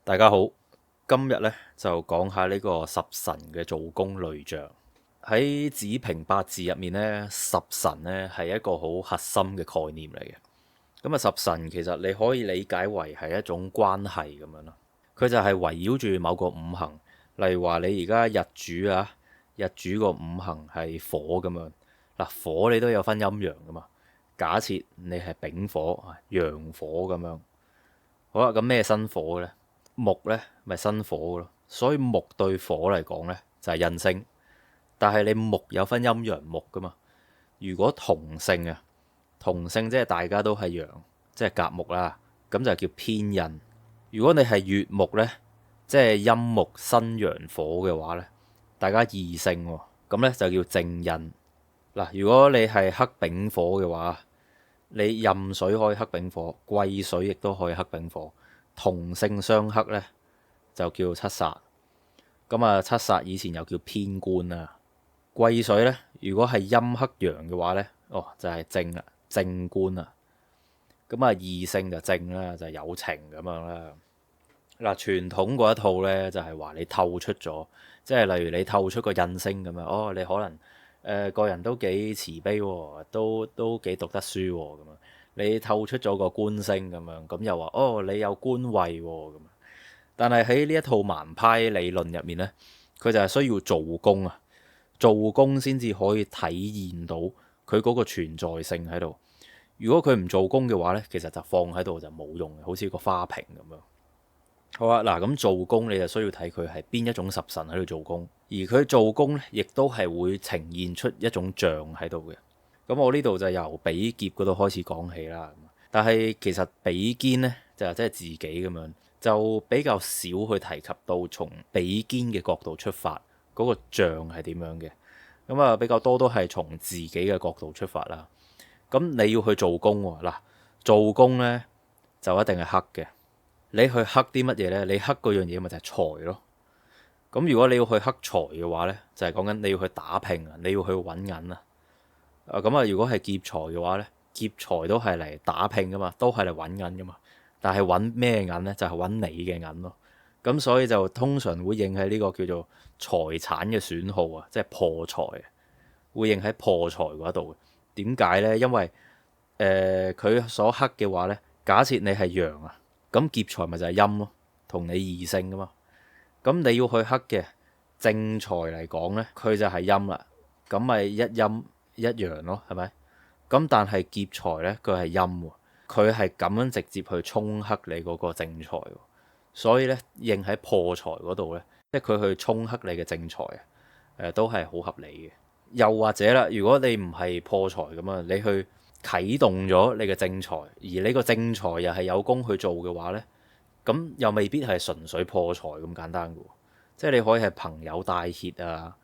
大家好，今日咧就講下呢個十神嘅做工類象。喺子平八字入面咧，十神咧係一個好核心嘅概念嚟嘅。咁啊，十神其實你可以理解為係一種關係咁樣咯。佢就係圍繞住某個五行，例如話你而家日主啊，日主個五行係火咁樣。嗱，火你都有分陰陽噶嘛。假設你係丙火、陽火咁樣，好啦，咁咩生火嘅咧？木咧咪生火嘅咯，所以木對火嚟講咧就係印星。但係你木有分陰陽木噶嘛？如果同性啊，同性即係大家都係陽，即係甲木啦，咁就叫偏印。如果你係乙木咧，即係陰木生陽火嘅話咧，大家異性喎，咁咧就叫正印。嗱，如果你係克丙火嘅話，你壬水可以克丙火，癸水亦都可以克丙火，同性相克咧就叫七殺。咁啊，七殺以前又叫偏官啊。癸水咧，如果係陰克陽嘅話咧，就係正啦，正官啊。咁啊，異性就正啦，就係有情咁樣啦。嗱，傳統嗰一套咧就係話你透出咗，即係例如你透出個印星咁樣，你可能個人都幾慈悲喎，都幾讀得書喎咁樣。你透出咗個官星咁樣，咁又話你有官位喎咁。但係喺呢一套盲派理論入面咧，佢就係需要做工啊，做工先至可以體現到佢嗰個存在性喺度。如果佢唔做工嘅話咧，其實就放喺度就冇用嘅，好似個花瓶咁樣。好啊，嗱，咁做工你就需要睇佢係邊一種十神喺度做工，而佢做工咧，亦都係會呈現出一種象喺度嘅。咁我呢度就由比劫嗰度開始講起啦。但係其實比肩咧就即係自己咁樣，就比較少去提及到從比肩嘅角度出發嗰個象係點樣嘅。咁啊，比較多都係從自己嘅角度出發啦。咁你要去做工喎，嗱，做工咧就一定係克嘅。你去克啲乜嘢咧？你克嗰樣嘢咪就係財咯。咁如果你要去克財嘅話咧，就係講緊你要去打拼啊，你要去揾銀啊。咁啊，如果係劫財嘅話咧，劫財都係嚟打拼噶嘛，都係嚟揾銀噶嘛。但係揾咩銀咧？就係揾你嘅銀咯。咁所以就通常會應喺呢個叫做財產嘅損耗啊，即係破財，會應喺破財嗰度。點解咧？因為佢所克嘅話咧，假設你係陽啊。咁劫財咪就係陰咯，同你異性噶嘛。咁你要去克嘅正財嚟講咧，佢就係陰啦。咁咪一陰一陽咯，係咪？咁但係劫財咧，佢係陰喎，佢係咁樣直接去沖克你嗰個正財。所以咧，應喺破財嗰度咧，即係佢去沖克你嘅正財啊，都係好合理嘅。又或者啦，如果你唔係破財咁啊，你去啟動咗你嘅正財，而你個正財又係有功去做嘅話呢，咁又未必係純粹破財咁簡單嘅。即係你可以係朋友帶挈啊，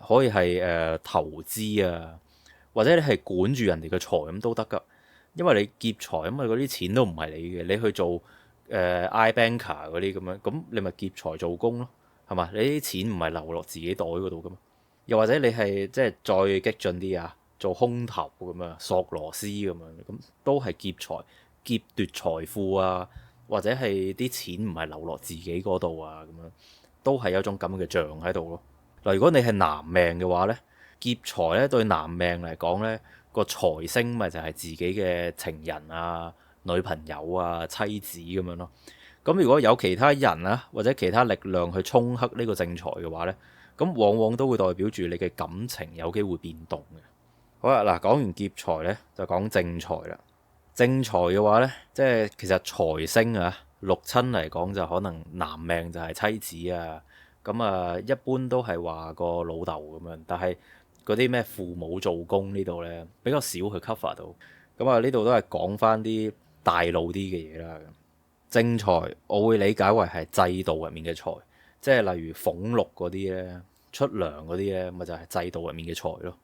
可以係投資啊，或者你係管住人哋嘅財咁都得噶。因為你劫財，因為嗰啲錢都唔係你嘅，你去做iBanker 嗰啲咁樣，咁你咪劫財做工咯，係嘛？你啲錢唔係流落自己袋嗰度噶嘛。又或者你係即係再激進啲啊，做空頭咁樣，索羅斯咁樣，咁都係劫財、劫奪財富啊，或者係啲錢唔係流落自己嗰度啊，咁樣都係有一種咁嘅象喺度咯。嗱，如果你係男命嘅話咧，劫財咧對男命嚟講咧，個財星咪就係自己嘅情人啊、女朋友啊、妻子咁樣咯。咁如果有其他人啊或者其他力量去沖克呢個正財嘅話咧，咁往往都會代表住你嘅感情有機會變動嘅。好啦，嗱，講完劫財咧，就講正財啦。正財嘅話咧，即係其實財星啊，六親嚟講就可能男命就係妻子啊，咁啊一般都係話個老豆咁樣，但係嗰啲咩父母做工呢度咧比較少去 cover 到，咁啊呢度都係講翻啲大路啲嘅嘢啦。正財我會理解為係制度入面嘅財。即係例如俸祿嗰啲咧，出糧嗰啲咧，咪就係制度入面嘅財咯。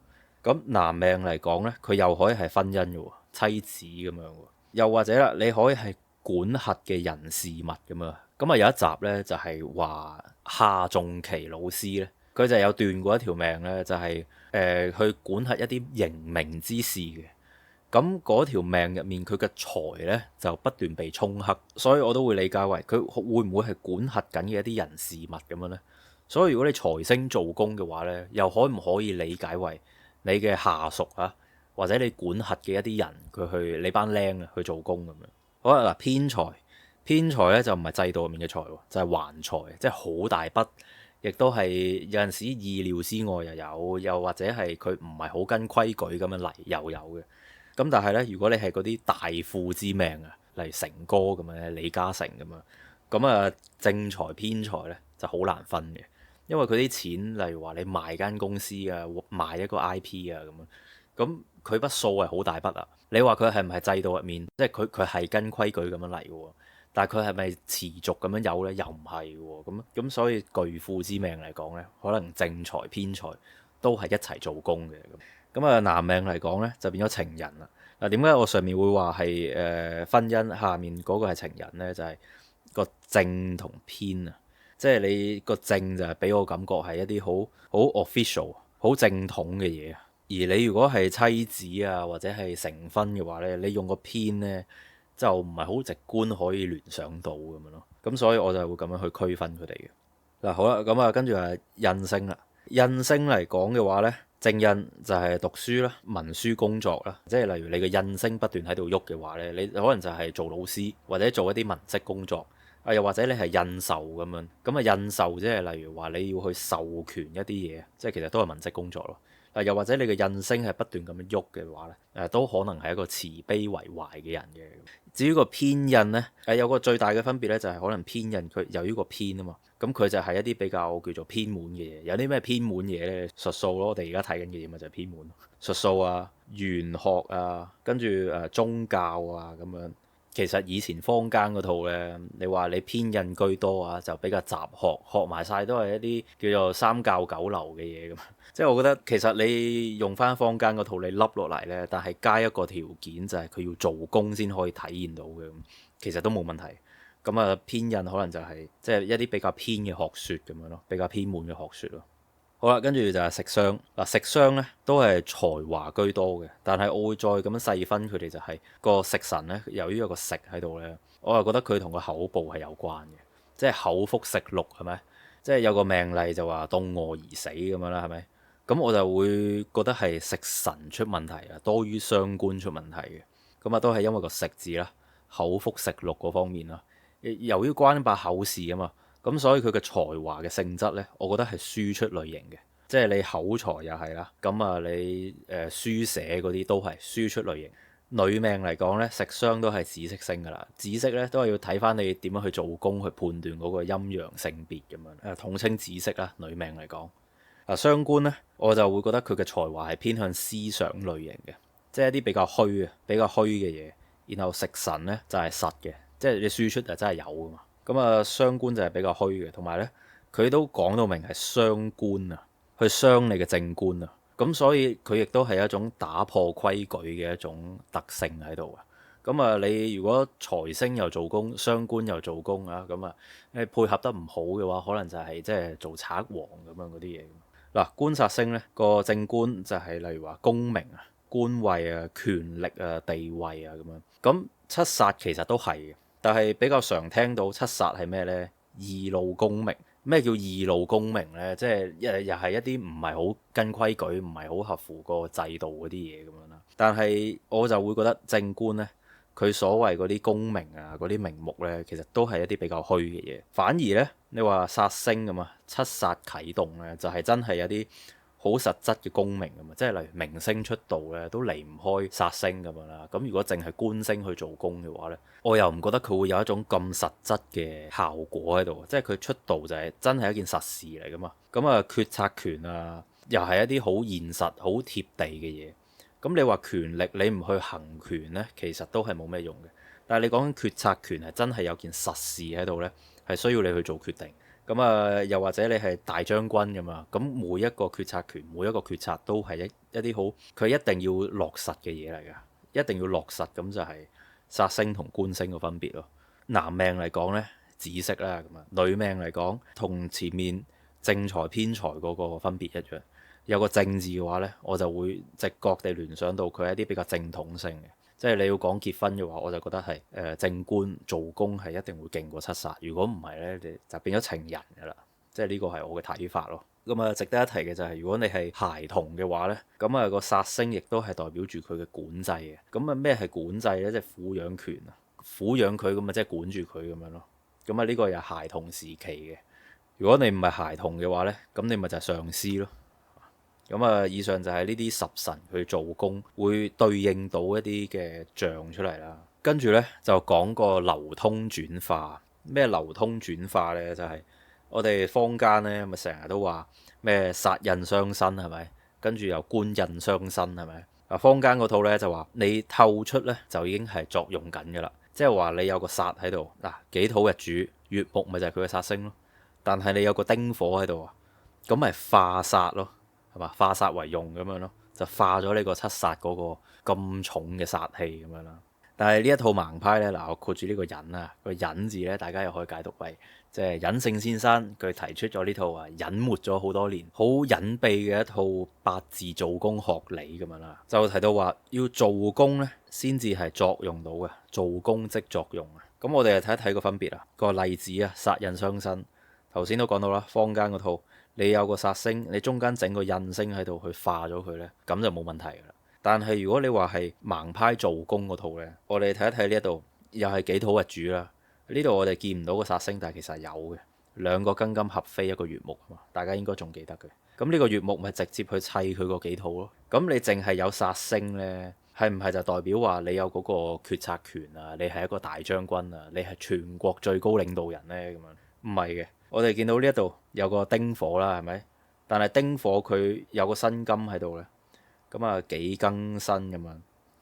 咁男命嚟講咧，佢又可以係婚姻嘅喎，妻子咁樣喎。又或者啦，你可以係管轄嘅人事物咁啊。咁啊有一集咧就係話夏仲琪老師咧，佢就有斷過一條命咧，就係去管轄一啲刑名之事嘅。咁嗰條命入面佢嘅財呢就不斷被沖克，所以我都會理解為佢會唔會係管轄緊嘅一啲人事物咁樣呢？所以如果你財星做工嘅話呢，又可唔可以理解為你嘅下屬啊，或者你管轄嘅一啲人，佢去你班僆啊去做工咁樣？好啦，嗱，偏財咧就唔係制度入面嘅財喎，就係橫財，即係好大筆，亦都係有陣時意料之外又有，又或者係佢唔係好跟規矩咁樣嚟又有嘅。咁但係咧，如果你係嗰啲大富之命啊，例如成哥咁樣，李嘉誠咁樣，咁啊正財偏財咧就好難分嘅，因為佢啲錢，例如話你賣間公司啊，賣一個 IP 啊咁樣，咁佢筆數係好大筆啊。你話佢係唔係制度入面，即係佢係跟規矩咁樣嚟嘅喎？但係佢係咪持續咁樣有呢？又唔係喎。咁所以巨富之命嚟講呢，可能正財偏財都係一齊做工嘅。咁啊男命嚟講呢，就變咗情人啦。嗱，點解我上面會話係婚姻下面嗰個係情人呢？就係個正同偏啊。即係你個正就係俾我感覺係一啲好 official、好正統嘅嘢。而你如果係妻子啊，或者係成婚嘅話呢，你用個偏呢，就唔係好直觀可以聯想到咁樣咯。咁所以我就會咁樣去區分佢哋嘅。嗱，好啦，咁啊跟住係印星啦。印星嚟講嘅話呢，正印就係讀書啦、文書工作啦，即係例如你嘅印星不斷喺度喐嘅話呢，你可能就係做老師或者做一啲文職工作啊，又或者你係印授咁樣。咁啊印授即係例如話你要去授權一啲嘢，即係其實都係文職工作咯。又或者你嘅印星係不斷咁樣喐嘅話咧，都可能係一個慈悲為懷嘅人嘅。至於個偏印咧，有個最大嘅分別咧，就係可能偏印佢由於個偏啊嘛，咁佢就係一啲比較叫做偏門嘅嘢。有啲咩偏門嘢咧？術數咯，我哋而家睇緊嘅嘢咪就係偏門，術數啊、玄學啊，跟住宗教啊咁樣。其實以前坊間嗰套咧，你話你偏印居多啊，就比較雜學，學埋晒都係一啲叫做三教九流嘅嘢咁。即係我覺得其實你用翻坊間嗰套你笠落嚟呢，但係加一個條件就係佢要做工先可以體現到嘅，其實都冇問題。咁啊偏印可能就係即係一啲比較偏嘅學説咁樣咯，比較偏門嘅學説咯。好啦，跟住就係食傷嗱，食傷呢都係才華居多嘅，但係我會再咁樣細分佢哋就係個食神呢，由於有個食喺度呢，我又覺得佢同個口部係有關嘅，即係口腹食祿係咪？即係有個命例就話凍餓而死咁樣啦，係咪？咁我就會覺得係食神出問題啊，多於傷官出問題嘅。咁啊，都係因為個食字啦，口腹食祿嗰方面啦。由於關把口事啊嘛，咁所以佢嘅才華嘅性質呢，我覺得係輸出類型嘅，即係你口才又係啦。咁啊，你書寫嗰啲都係輸出類型。女命嚟講呢，食傷都係紫色星噶啦，紫色呢都係要睇翻你點樣去做工去判斷嗰個陰陽性別咁樣。統稱紫色啦，女命嚟講。傷官呢，我就會覺得佢嘅才華係偏向思想類型嘅，即係一啲比較虛啊、比較虛嘅嘢。然後食神呢，就係實嘅，即係你輸出就真係有噶嘛。咁啊，傷官就係比較虛嘅，同埋呢，佢都講到明係傷官啊，去傷你嘅正官啊。咁所以佢亦都係一種打破規矩嘅一種特性喺度啊。咁啊，你如果財星又做工，傷官又做工啊，咁啊，你配合得唔好嘅話，可能就係即係做賊王咁樣嗰啲嘢。嗱，官殺星咧，個正官就係例如話功名啊、官位啊、權力啊、地位啊咁樣。咁七殺其實都係嘅，但係比較常聽到七殺係咩呢？二路功名。咩叫二路功名呢？即係又係一啲唔係好跟規矩、唔係好合乎個制度嗰啲嘢咁樣啦。但係我就會覺得正官呢，佢所謂嗰啲功名啊、嗰啲名目呢，其實都係一啲比較虛嘅嘢。反而呢，你話殺星咁啊，七殺啟動呢，就係真係有啲好實質嘅功名咁啊，即係例如明星出道咧，都離唔開殺星咁樣啦。咁如果淨係官星去做工嘅話咧，我又唔覺得佢會有一種咁實質嘅效果喺度。即係佢出道就係真係一件實事嚟噶嘛。咁啊，決策權啊，又係一啲好現實、好貼地嘅嘢。咁你話權力你唔去行權咧，其實都係冇咩用嘅。但係你講緊決策權係真係有件實事喺度咧，係需要你去做決定。咁啊，又或者你係大將軍咁啊，咁每一個決策權，每一個決策都係一啲好，佢一定要落實嘅嘢嚟㗎，一定要落實，咁就係殺星同官星嘅分別咯。男命嚟講呢，紫色啦，咁啊，女命嚟講同前面正財偏財嗰個分別一樣，有個正字嘅話呢，我就會直覺地聯想到佢係一啲比較正統性嘅。即係你要講結婚嘅話，我就覺得係正官做工係一定會勁過七殺。如果唔係呢，你就變咗情人㗎啦。即係呢個係我嘅睇法咯。咁啊，值得一提嘅就係，如果你係孩童嘅話呢，咁啊個殺星亦都係代表住佢嘅管制嘅。咁啊咩係管制呢？即係撫養權啊，撫養佢咁啊，即係管住佢咁樣咯。咁啊呢個又係孩童時期嘅。如果你唔係孩童嘅話呢，咁你咪就係上司咯。咁啊，以上就係呢啲十神去做工會對應到一啲嘅象出嚟啦。跟住呢，就講個流通轉化。咩流通轉化呢？就係我哋坊間呢咪成日都話咩殺印傷身係咪？跟住又官印傷身係咪？啊，坊間嗰套呢就話你透出呢就已經係作用緊㗎啦。即係話你有個煞喺度嗱，己土日主乙木咪就係佢嘅殺星咯。但係你有個丁火喺度啊，咁咪化煞咯。係嘛？化煞為用咁樣咯，就化咗呢個七煞嗰個咁重嘅煞氣咁樣啦。但係呢一套盲派呢，嗱，我括住呢個隱啊，個隱字呢，大家又可以解讀為即係隱聖先生佢提出咗呢套啊隱沒咗好多年、好隱秘嘅一套八字做工學理咁樣啦。就提到話要做工呢，先至係作用到嘅，做工即作用啊。咁我哋嚟睇一睇個分別啊。個例子啊，殺印傷身，頭先都講到啦，坊間嗰套。你有個殺星，你中間整個印星喺度去化咗佢呢，咁就冇問題噶啦。但係如果你話係盲派做工嗰套呢，我哋睇一睇呢一度，又係己土日主啦。呢度我哋見唔到個殺星，但係其實係有嘅，兩個庚金合飛，一個乙木啊嘛，大家應該仲記得嘅。咁呢個乙木咪直接去砌佢個己土咯。咁你淨係有殺星呢，係唔係就代表話你有嗰個決策權啊？你係一個大將軍啊？你係全國最高領導人呢？咁樣唔係嘅。我哋見到呢一度有個丁火啦，係咪？但係丁火佢有個辛金喺度咧，咁啊己庚辛咁樣，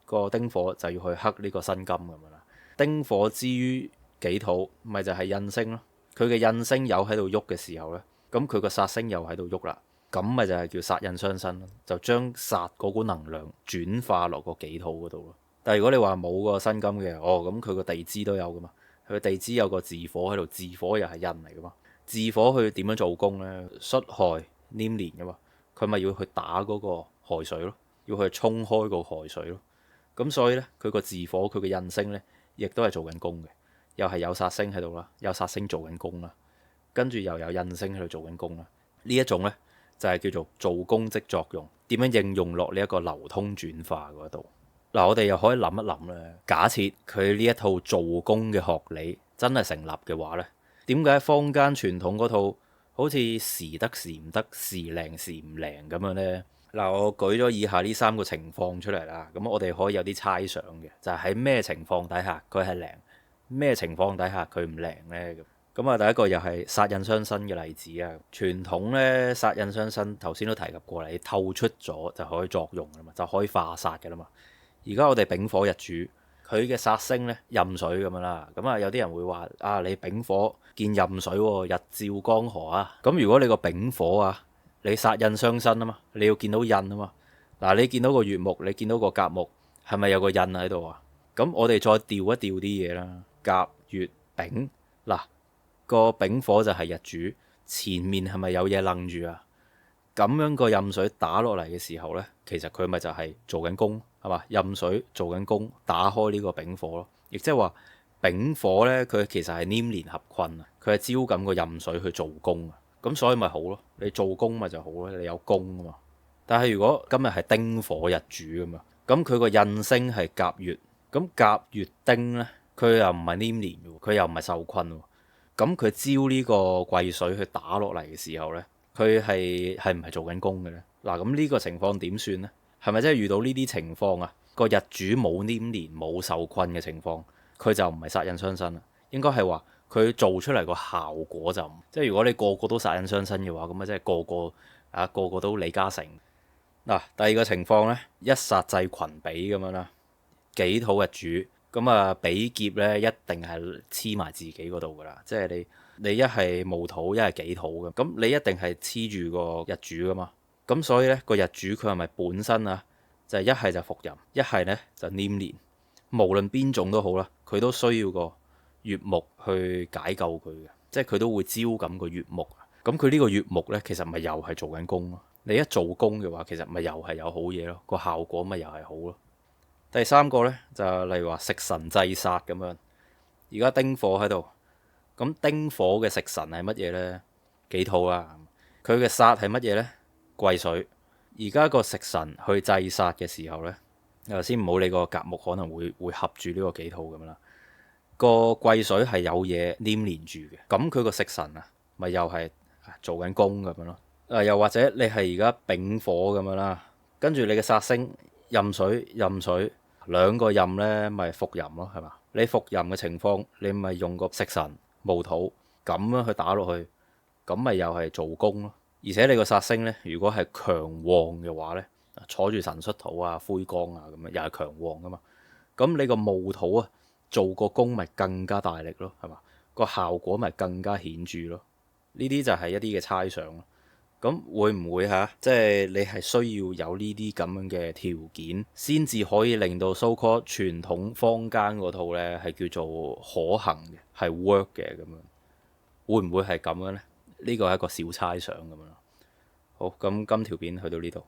個丁火就要去克呢個辛金咁樣啦。丁火之於己土，咪就係印星咯。佢嘅印星有喺度喐嘅時候咧，咁佢個殺星又喺度喐啦，咁咪就係叫殺印傷身咯，就將殺嗰股能量轉化落個己土嗰度咯。但係如果你話冇個辛金嘅，咁佢個地支都有噶嘛，佢地支有個巳火喺度，巳火又係印嚟噶嘛。巳火去點樣做工呢？戌亥黏連噶嘛，佢咪要去打嗰個亥水咯，要去衝開個亥水咯。咁所以呢，佢個巳火佢嘅印星呢，亦都係做緊工嘅，又係有殺星喺度啦，有殺星做緊工啦，跟住又有印星喺度做緊工啦。呢一種呢，就係叫做做工即作用，點樣應用落呢一個流通轉化嗰度？嗱，我哋又可以諗一諗咧，假設佢呢一套做工嘅學理真係成立嘅話呢。點解坊間傳統嗰套好似時得時唔得，時靈時唔靈咁樣呢？嗱，我舉咗以下呢三個情況出嚟啦，咁我哋可以有啲猜想嘅，就係喺咩情況底下佢係靈，咩情況底下佢唔靈呢？咁啊，第一個又係殺印傷身嘅例子啊。傳統呢，殺印傷身頭先都提及過啦，你透出咗就可以作用噶嘛，就可以化煞噶啦嘛。而家我哋丙火日主。佢嘅殺星咧，壬水咁樣啦，咁啊有啲人會話啊，你丙火見壬水喎，日照江河啊，咁如果你個丙火啊，你殺印傷身啊嘛，你要見到印啊嘛，嗱，你見到個乙木，你見到個甲木，係咪有個印喺度啊？咁我哋再調一調啲嘢啦，甲乙丙，嗱，個丙火就係日主，前面係咪有嘢楞住啊？咁樣個壬水打落嚟嘅時候呢，其實佢咪就係做緊工，係嘛？壬水做緊工，打開呢個丙火咯，亦即係話丙火呢，佢其實係黏連合困啊，佢係招緊個壬水去做工啊，咁所以咪好咯，你做工咪就好咯，你有工啊嘛。但係如果今日係丁火日主咁嘛，咁佢個印星係甲乙，咁甲乙丁呢，佢又唔係黏連嘅，佢又唔係受困喎，咁佢招呢個癸水去打落嚟嘅時候呢。佢係唔係做緊工嘅呢？嗱，咁呢個情況點算呢？係咪真係遇到呢啲情況啊？個日主冇黏連冇受困嘅情況，佢就唔係殺印傷身啦。應該係話佢做出嚟個效果就即係如果你個個都殺印傷身嘅話，咁啊即係個個都李嘉誠。嗱，第二個情況呢，一殺制群比咁樣啦，己土日主，咁啊比劫呢一定係黐埋自己嗰度噶啦，即係你一係戊土，一係己土嘅，咁你一定係黐住個日主噶嘛。咁所以呢個日主佢係咪本身啊，就係一係就伏吟，一係呢就黏連，無論邊種都好啦，佢都需要個乙木去解救佢嘅，即係佢都會招咁個乙木。咁佢呢個乙木呢，其實咪又係做緊工咯。你一做功嘅話，其實咪又係有好嘢咯，個效果咪又係好咯。第三個呢，就例如話食神制煞咁樣，而家丁火喺度，咁丁火嘅食神係乜嘢呢？己土啊，佢嘅煞係乜嘢呢？癸水。而家個食神去制煞嘅時候呢，先唔好理個甲木可能會合住呢個己土咁啦。個癸水係有嘢黏連住嘅，咁佢個食神啊，咪又係做緊功咁樣咯。又或者你係而家丙火咁樣啦，跟住你嘅煞星壬水兩個壬呢，咪伏壬咯，係嘛？你伏壬嘅情況，你咪用個食神戊土咁樣去打落去，咁咪又係做功咯。而且你個煞星呢，如果係強旺嘅話呢，坐住神出土啊、灰光啊咁樣，又係強旺噶嘛。咁你個戊土啊，做個功咪更加大力咯，係嘛？個效果咪更加顯著咯。呢啲就係一啲嘅猜想咯。咁會唔會嚇？即係你係需要有呢啲咁樣嘅條件，先至可以令到 so called 傳統坊間嗰套呢係叫做可行嘅，係 work 嘅咁樣。會唔會係咁樣呢？呢個係一個小猜想咁樣咯。好，咁今條片去到呢度。